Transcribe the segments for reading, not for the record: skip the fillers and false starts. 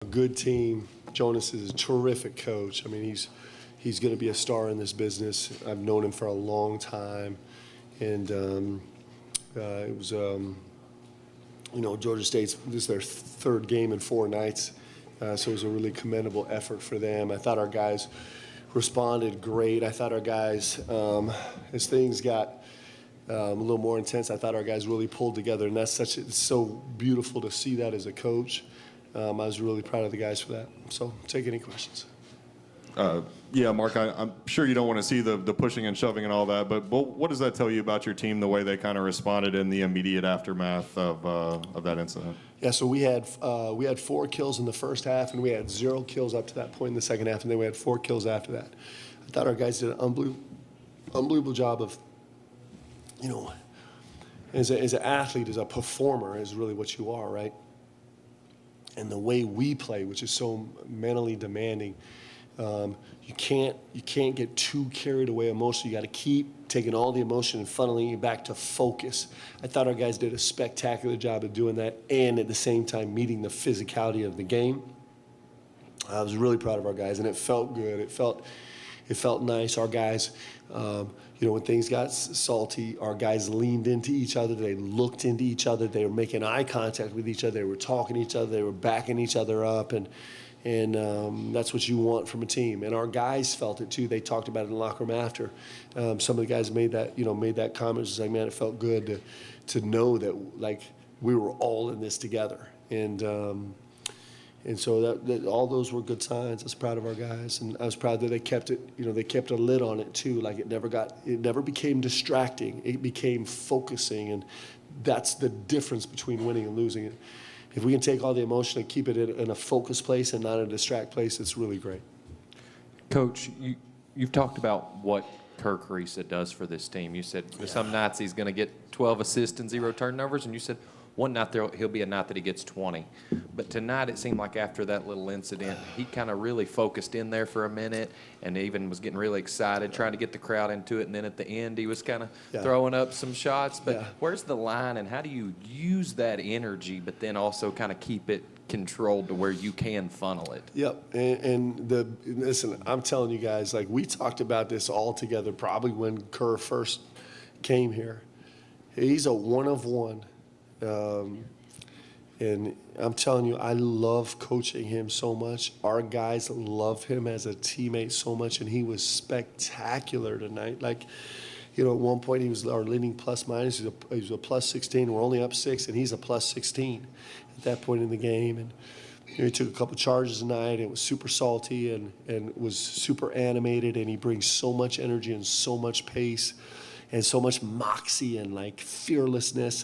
A good team. Jonas is a terrific coach. I mean, he's going to be a star in this business. I've known him for a long time, and it was Georgia State's, this is their third game in 4 nights, so it was a really commendable effort for them. I thought our guys responded great. I thought our guys, as things got a little more intense, I thought our guys really pulled together, and it's so beautiful to see that as a coach. I was really proud of the guys for that. So take any questions. Yeah, Mark, I'm sure you don't want to see the pushing and shoving and all that, but what does that tell you about your team, the way they kind of responded in the immediate aftermath of that incident? Yeah, so we had 4 kills in the first half, and we had 0 kills up to that point in the second half, and then we had 4 kills after that. I thought our guys did an unbelievable job of, as an athlete, as a performer, is really what you are, right? And the way we play, which is so mentally demanding, you can't get too carried away emotionally. You got to keep taking all the emotion and funneling it back to focus. I thought our guys did a spectacular job of doing that, and at the same time meeting the physicality of the game. I was really proud of our guys, and it felt good. It felt nice. Our guys, when things got salty, our guys leaned into each other. They looked into each other. They were making eye contact with each other. They were talking to each other. They were backing each other up, and that's what you want from a team. And our guys felt it too. They talked about it in the locker room after. Some of the guys made that comment. It's like, man, it felt good to know that like we were all in this together. And so that all those were good signs. I was proud of our guys, and I was proud that they kept it. They kept a lid on it too. Like it never became distracting. It became focusing, and that's the difference between winning and losing. If we can take all the emotion and keep it in a focused place and not a distract place, it's really great. Coach, you've talked about what Kerr does for this team. You said some nights he's going to get 12 assists and 0 turnovers, and you said one night he'll be a night that he gets 20. But tonight it seemed like after that little incident, he kind of really focused in there for a minute and even was getting really excited, trying to get the crowd into it. And then at the end, he was kind of throwing up some shots. But where's the line, and how do you use that energy but then also kind of keep it controlled to where you can funnel it? Yep, listen, I'm telling you guys, like we talked about this all together probably when Kerr first came here. He's a one of one. And I'm telling you, I love coaching him so much. Our guys love him as a teammate so much, and he was spectacular tonight. Like, at one point he was our leading plus minus. He was a plus 16. We're only up 6, and he's a plus 16 at that point in the game. And he took a couple charges tonight. It was super salty and was super animated, and he brings so much energy and so much pace and so much moxie and like fearlessness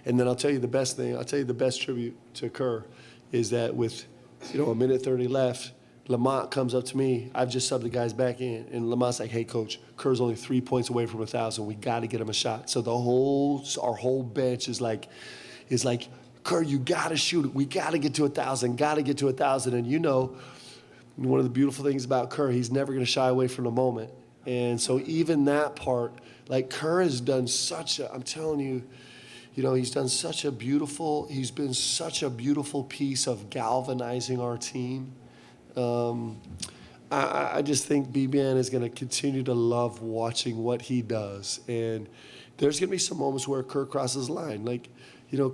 and then I'll tell you the best thing. I'll tell you the best tribute to Kerr is that with, a minute 30 left, Lamont comes up to me. I've just subbed the guys back in, and Lamont's like, "Hey, coach, Kerr's only 3 points away from 1,000. We got to get him a shot." So our whole bench is like, "Kerr, you got to shoot it. We got to get to 1,000. Got to get to 1,000." And one of the beautiful things about Kerr, he's never going to shy away from the moment. And so even that part, like Kerr has done I'm telling you, he's been such a beautiful piece of galvanizing our team. I just think B-Man is going to continue to love watching what he does. And there's going to be some moments where Kerr crosses the line. Like,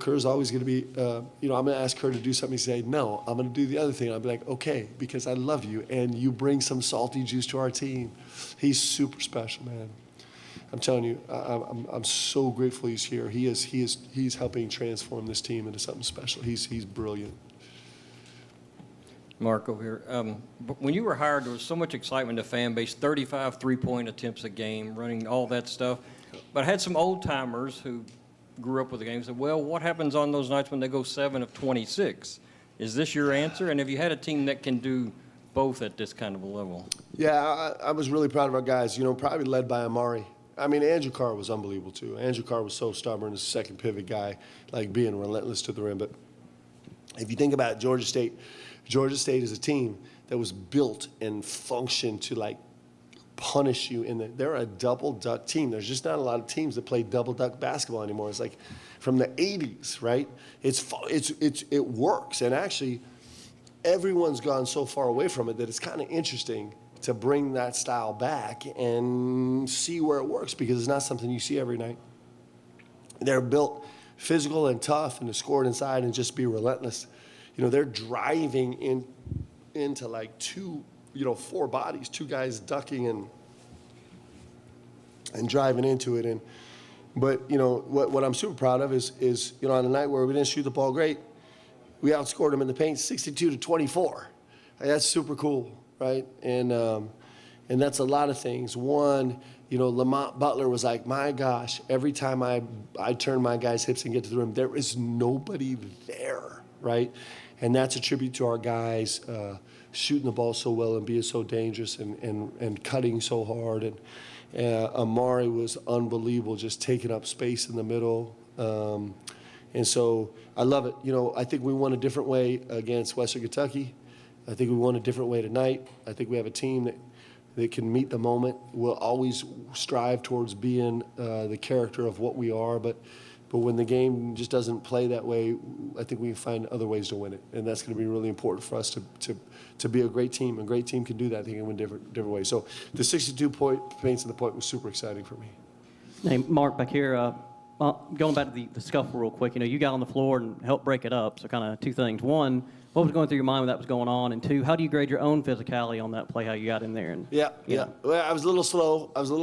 Kerr's always going to be, I'm going to ask Kerr to do something. He'd say, "No, I'm going to do the other thing." I'll be like, "Okay, because I love you, and you bring some salty juice to our team." He's super special, man. I'm telling you, I'm so grateful he's here. He's helping transform this team into something special. He's brilliant. Mark over here. When you were hired, there was so much excitement in the fan base, 35 three-point attempts a game, running all that stuff. But I had some old-timers who grew up with the game said, "Well, what happens on those nights when they go 7 of 26? Is this your answer? And have you had a team that can do both at this kind of a level?" Yeah, I was really proud of our guys, probably led by Amari. I mean, Andrew Carr was unbelievable, too. Andrew Carr was so stubborn as a second pivot guy, like being relentless to the rim. But if you think about Georgia State is a team that was built and functioned to, like, punish you. They're a double duck team. There's just not a lot of teams that play double duck basketball anymore. It's like from the 80s, right? It works. And actually, everyone's gone so far away from it that it's kind of interesting to bring that style back and see where it works, because it's not something you see every night. They're built physical and tough, and to score it inside and just be relentless. They're driving into like four bodies, two guys ducking and driving into it. But what I'm super proud of is on a night where we didn't shoot the ball great, we outscored them in the paint 62-24. That's super cool, right? And that's a lot of things. One, Lamont Butler was like, my gosh, every time I turn my guys' hips and get to the rim, there is nobody there, right? And that's a tribute to our guys shooting the ball so well and being so dangerous and cutting so hard. And Amari was unbelievable, just taking up space in the middle. And so I love it. I think we won a different way against Western Kentucky. I think we won a different way tonight. I think we have a team that can meet the moment. We'll always strive towards being the character of what we are, but when the game just doesn't play that way, I think we can find other ways to win it, and that's going to be really important for us to be a great team. A great team can do that. They can win different ways. So the 62 paints of the point was super exciting for me. Hey, Mark, back here, going back to the scuffle real quick, you got on the floor and helped break it up, so kind of two things. One, what was going through your mind when that was going on? And two, how do you grade your own physicality on that play, how you got in there? Yeah. Well, I was a little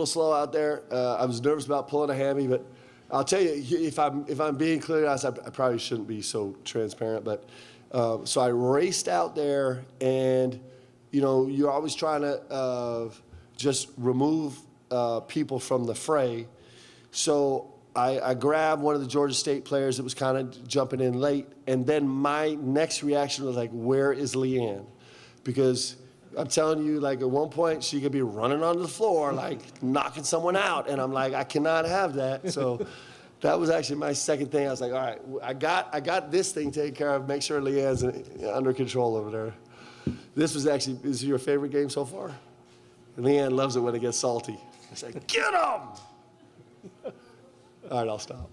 slow out there. I was nervous about pulling a hammy, but I'll tell you, if I'm being clear, I probably shouldn't be so transparent, but so I raced out there, and you're always trying to just remove people from the fray. So I grabbed one of the Georgia State players that was kind of jumping in late, and then my next reaction was like, where is Leanne? Because I'm telling you, like at one point she could be running onto the floor, like knocking someone out, and I'm like, I cannot have that. So that was actually my second thing. I was like, all right, I got this thing taken care of. Make sure Leanne's under control over there. This is your favorite game so far? Leanne loves it when it gets salty. It's like, get him! All right, I'll stop.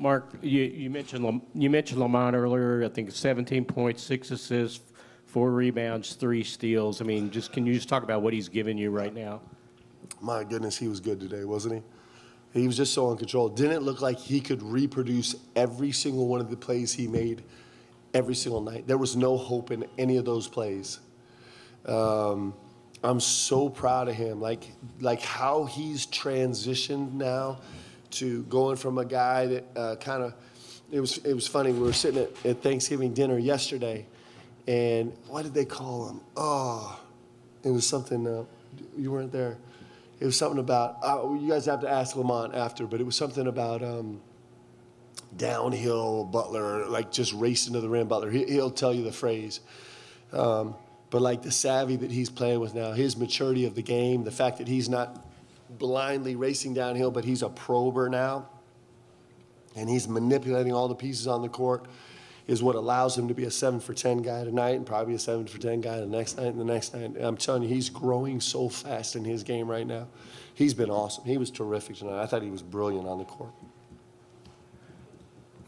Mark, you mentioned Lamont earlier. I think 17 points, 6 assists, 4 rebounds, 3 steals. Can you just talk about what he's giving you right now? My goodness, he was good today, wasn't he? He was just so in control. Didn't look like he could reproduce every single one of the plays he made every single night. There was no hope in any of those plays. I'm so proud of him, like how he's transitioned now to going from a guy that it was funny. We were sitting at Thanksgiving dinner yesterday, and what did they call him? Oh, it was something, you weren't there. It was something about, you guys have to ask Lamont after, but it was something about downhill Butler, like just racing to the rim Butler. He'll tell you the phrase. But like the savvy that he's playing with now, his maturity of the game, the fact that he's not blindly racing downhill, but he's a prober now, and he's manipulating all the pieces on the court, is what allows him to be a 7 for 10 guy tonight and probably a 7 for 10 guy the next night and the next night. And I'm telling you, he's growing so fast in his game right now. He's been awesome. He was terrific tonight. I thought he was brilliant on the court.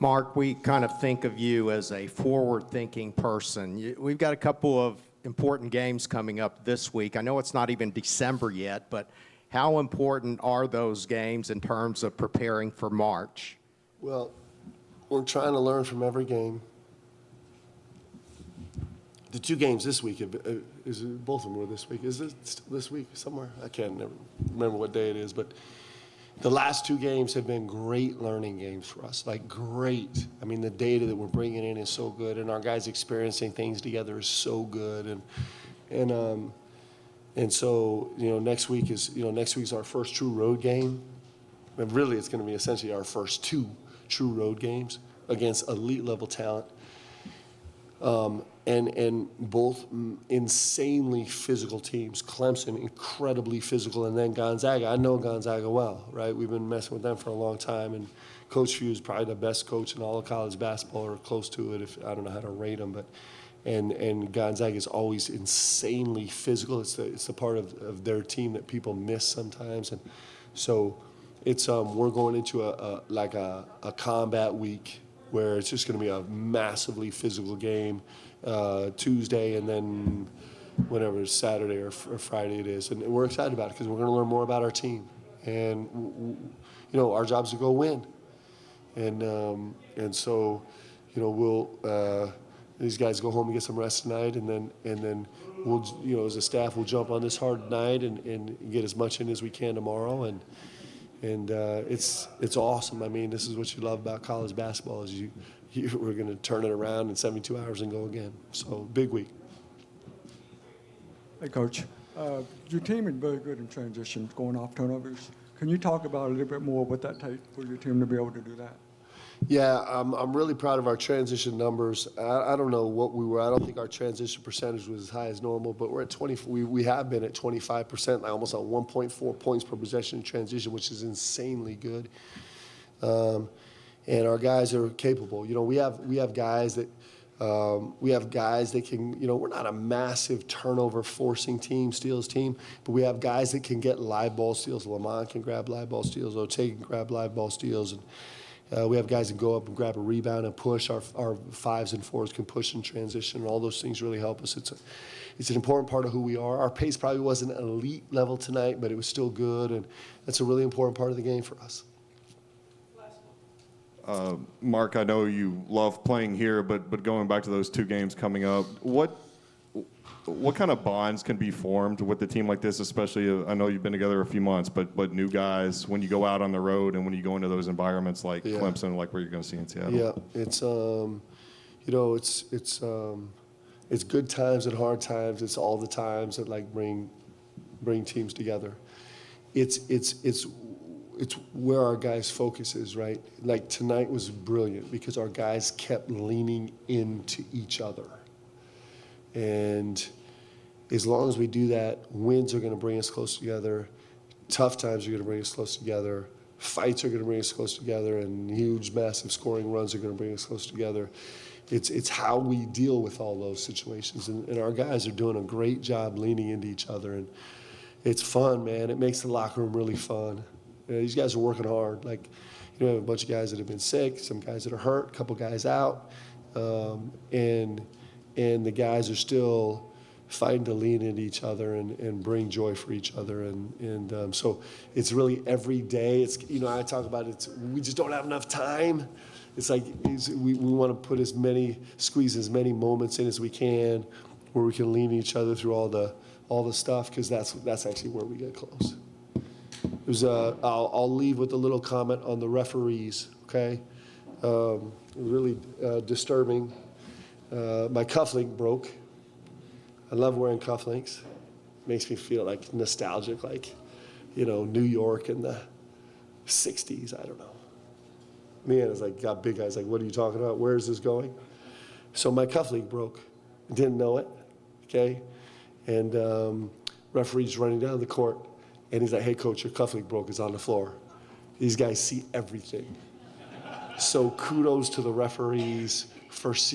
Mark, we kind of think of you as a forward-thinking person. We've got a couple of important games coming up this week. I know it's not even December yet, but how important are those games in terms of preparing for March? Well, we're trying to learn from every game. The 2 games this week, both of them were this week. Is it still this week somewhere? I can't never remember what day it is, but the last 2 games have been great learning games for us, like great. The data that we're bringing in is so good, and our guys experiencing things together is so good. And so, next week's our first true road game. And really, it's going to be essentially our first 2 true road games against elite level talent. And both insanely physical teams. Clemson, incredibly physical, and then Gonzaga. I know Gonzaga well, right? We've been messing with them for a long time, and Coach Few is probably the best coach in all of college basketball, or close to it. If I don't know how to rate him, but And Gonzaga is always insanely physical. It's the part of their team that people miss sometimes. And so it's we're going into a combat week where it's just going to be a massively physical game Tuesday, and then whenever Saturday or Friday it is. And we're excited about it because we're going to learn more about our team. And, our job is to go win. And so, we'll these guys go home and get some rest tonight, and then we'll, as a staff, we'll jump on this hard night and get as much in as we can tomorrow. And it's awesome. I mean, this is what you love about college basketball is we're going to turn it around in 72 hours and go again. So big week. Hey, Coach. Your team is very good in transitions, going off turnovers. Can you talk about a little bit more what that takes for your team to be able to do that? Yeah, I'm really proud of our transition numbers. I don't know what we were. I don't think our transition percentage was as high as normal, but we're at 20. We have been at 25%, almost on 1.4 points per possession in transition, which is insanely good. And our guys are capable. We have guys that can. We're not a massive turnover forcing team, steals team, but we have guys that can get live ball steals. Lamont can grab live ball steals. Ote can grab live ball steals, and we have guys that go up and grab a rebound and push. Our 5s and 4s can push in transition, and all those things really help us. It's an important part of who we are. Our pace probably wasn't elite level tonight, but it was still good, and that's a really important part of the game for us. Mark, I know you love playing here, but going back to those 2 games coming up, what kind of bonds can be formed with a team like this, especially, I know you've been together a few months, but new guys, when you go out on the road and when you go into those environments like Clemson, like where you're going to see in Seattle? Yeah, it's good times and hard times. It's all the times that bring teams together. It's where our guys' focus is, right? Like tonight was brilliant because our guys kept leaning into each other. And as long as we do that, wins are going to bring us close together. Tough times are going to bring us close together. Fights are going to bring us close together, and huge, massive scoring runs are going to bring us close together. It's how we deal with all those situations, and our guys are doing a great job leaning into each other, and it's fun, man. It makes the locker room really fun. These guys are working hard. We have a bunch of guys that have been sick, some guys that are hurt, a couple guys out, and the guys are still fighting to lean into each other and bring joy for each other. And so it's really every day. I talk about it. We just don't have enough time. It's like we want to squeeze as many moments in as we can where we can lean each other through all the stuff, because that's actually where we get close. I'll leave with a little comment on the referees, okay? Really disturbing. My cufflink broke. I love wearing cufflinks. Makes me feel nostalgic, New York in the 60s, I don't know. Man, it's got big eyes, what are you talking about? Where is this going? So my cufflink broke. Didn't know it, okay? And referee's running down the court, and he's like, hey, coach, your cufflink broke. It's on the floor. These guys see everything. So kudos to the referees for seeing